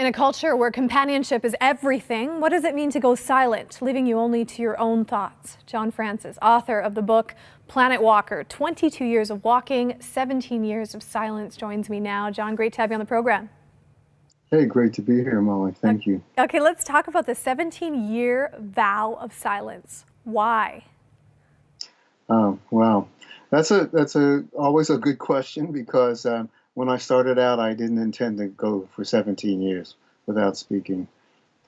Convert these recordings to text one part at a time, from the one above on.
In a culture where companionship is everything, what does it mean to go silent, leaving you only to your own thoughts? John Francis, author of the book Planet Walker, 22 years of walking, 17 years of silence, joins me now. John, great to have you on the program. Hey, great to be here, Molly. Thank you. Okay, let's talk about the 17-year vow of silence. Why? Oh, wow. That's always a good question because when I started out, I didn't intend to go for 17 years without speaking.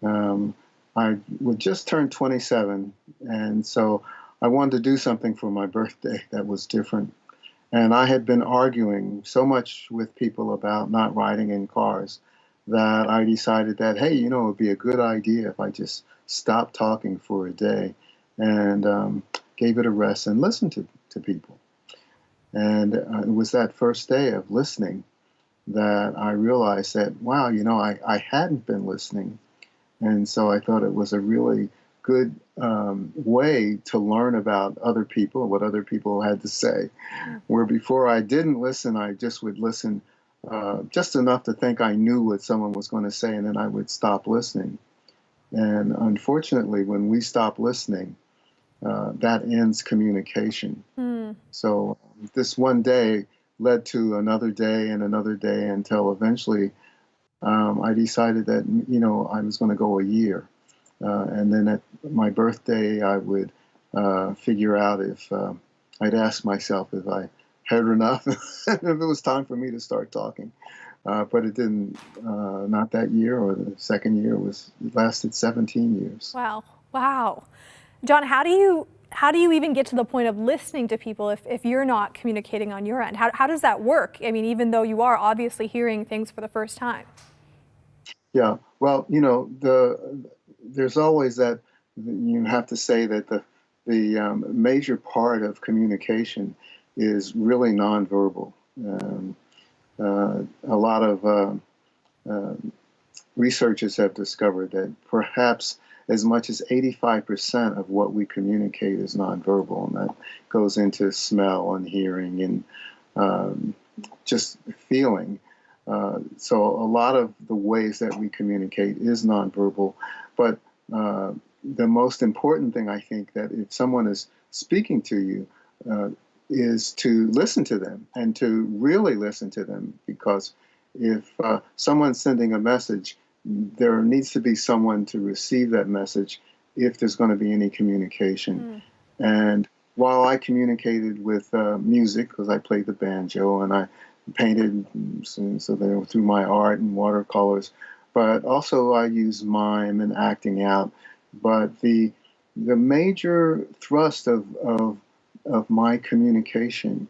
I would just turn 27, and so I wanted to do something for my birthday that was different. And I had been arguing so much with people about not riding in cars that I decided that, hey, it would be a good idea if I just stopped talking for a day and gave it a rest and listened to people. And it was that first day of listening that I realized that, wow, I hadn't been listening. And so I thought it was a really good way to learn about other people, what other people had to say. Where before I didn't listen, I just would listen just enough to think I knew what someone was going to say, and then I would stop listening. And unfortunately, when we stop listening, that ends communication. So this one day led to another day and another day until eventually I decided that, I was going to go a year. And then at my birthday, I would figure out if I'd ask myself if I had enough, if it was time for me to start talking. But it didn't, not that year or the second year. It lasted 17 years. Wow. Wow. John, how do you even get to the point of listening to people if you're not communicating on your end? How does that work? I mean, even though you are obviously hearing things for the first time. Yeah, well, there's always that you have to say that the major part of communication is really nonverbal. A lot of researchers have discovered that perhaps as much as 85% of what we communicate is nonverbal, and that goes into smell and hearing and just feeling. So a lot of the ways that we communicate is nonverbal, but the most important thing, I think, that if someone is speaking to you is to listen to them and to really listen to them, because if someone's sending a message, there needs to be someone to receive that message if there's going to be any communication. And while I communicated with music, because I played the banjo and I painted so through my art and watercolors, but also I use mime and acting out. But the major thrust of my communication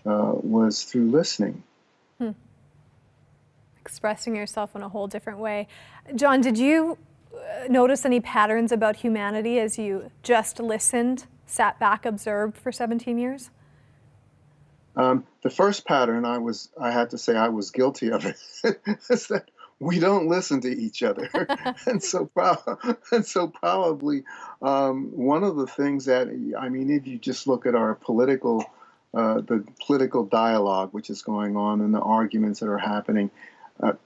was through listening. Expressing yourself in a whole different way. John, did you notice any patterns about humanity as you just listened, sat back, observed for 17 years? The first pattern I had to say I was guilty of it, is that we don't listen to each other. and so probably one of the things that, if you just look at our the political dialogue which is going on and the arguments that are happening,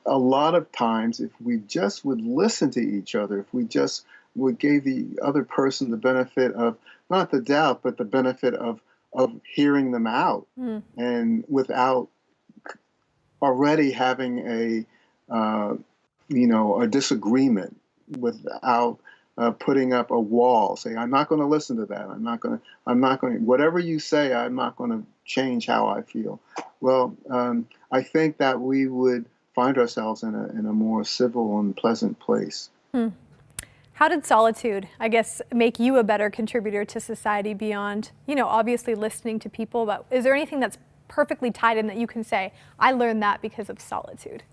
a lot of times if we just would listen to each other, if we just would give the other person the benefit of, not the doubt, but the benefit of hearing them out, and without already having a disagreement, without putting up a wall, say, I'm not going to listen to that. I'm not going to, whatever you say, I'm not going to change how I feel. Well, I think that we would find ourselves in a more civil and pleasant place. How did solitude, I guess, make you a better contributor to society beyond, obviously listening to people? But is there anything that's perfectly tied in that you can say, I learned that because of solitude?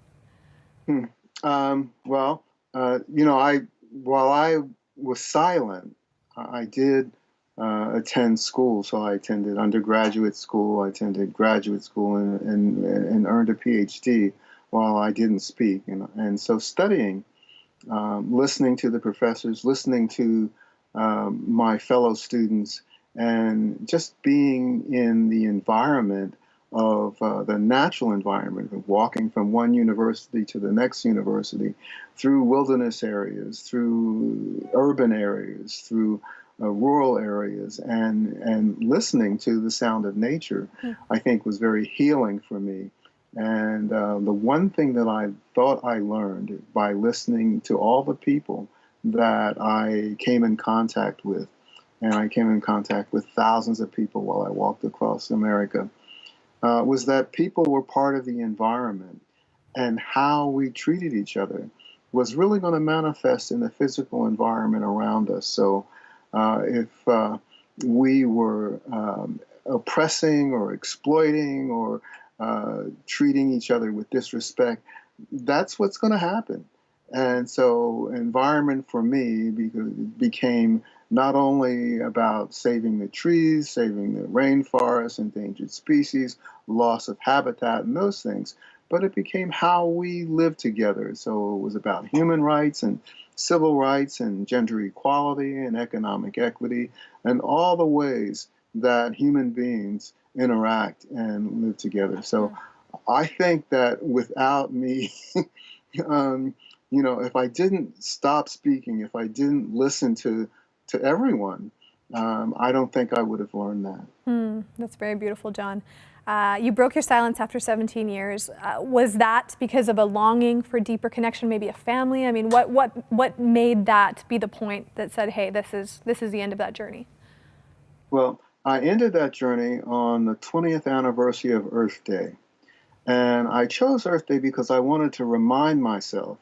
Well, while I was silent, I did attend school. So I attended undergraduate school, I attended graduate school, and earned a PhD while I didn't speak. And so studying, listening to the professors, listening to my fellow students, and just being in the environment of the natural environment, of walking from one university to the next university, through wilderness areas, through urban areas, through rural areas, and listening to the sound of nature, I think was very healing for me. And the one thing that I thought I learned by listening to all the people that I came in contact with, and I came in contact with thousands of people while I walked across America, was that people were part of the environment, and how we treated each other was really going to manifest in the physical environment around us. So if we were oppressing or exploiting or treating each other with disrespect, that's what's going to happen. And so environment for me became not only about saving the trees, saving the rainforest, endangered species, loss of habitat, and those things, but it became how we live together. So it was about human rights and civil rights and gender equality and economic equity and all the ways that human beings interact and live together. So I think that without me, if I didn't stop speaking, if I didn't listen to everyone, I don't think I would have learned that. That's very beautiful, John. You broke your silence after 17 years. Was that because of a longing for deeper connection, maybe a family? I mean, what made that be the point that said, hey, this is the end of that journey? Well, I ended that journey on the 20th anniversary of Earth Day. And I chose Earth Day because I wanted to remind myself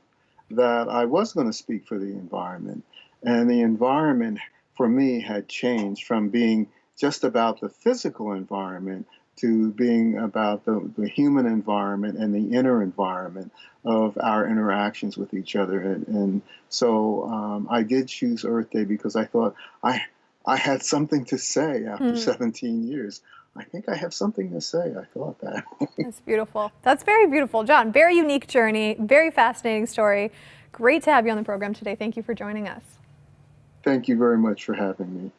that I was going to speak for the environment. And the environment for me had changed from being just about the physical environment to being about the human environment and the inner environment of our interactions with each other. And so I did choose Earth Day because I thought I had something to say after 17 years. I think I have something to say. I thought that. That's beautiful. That's very beautiful, John. Very unique journey, very fascinating story. Great to have you on the program today. Thank you for joining us. Thank you very much for having me.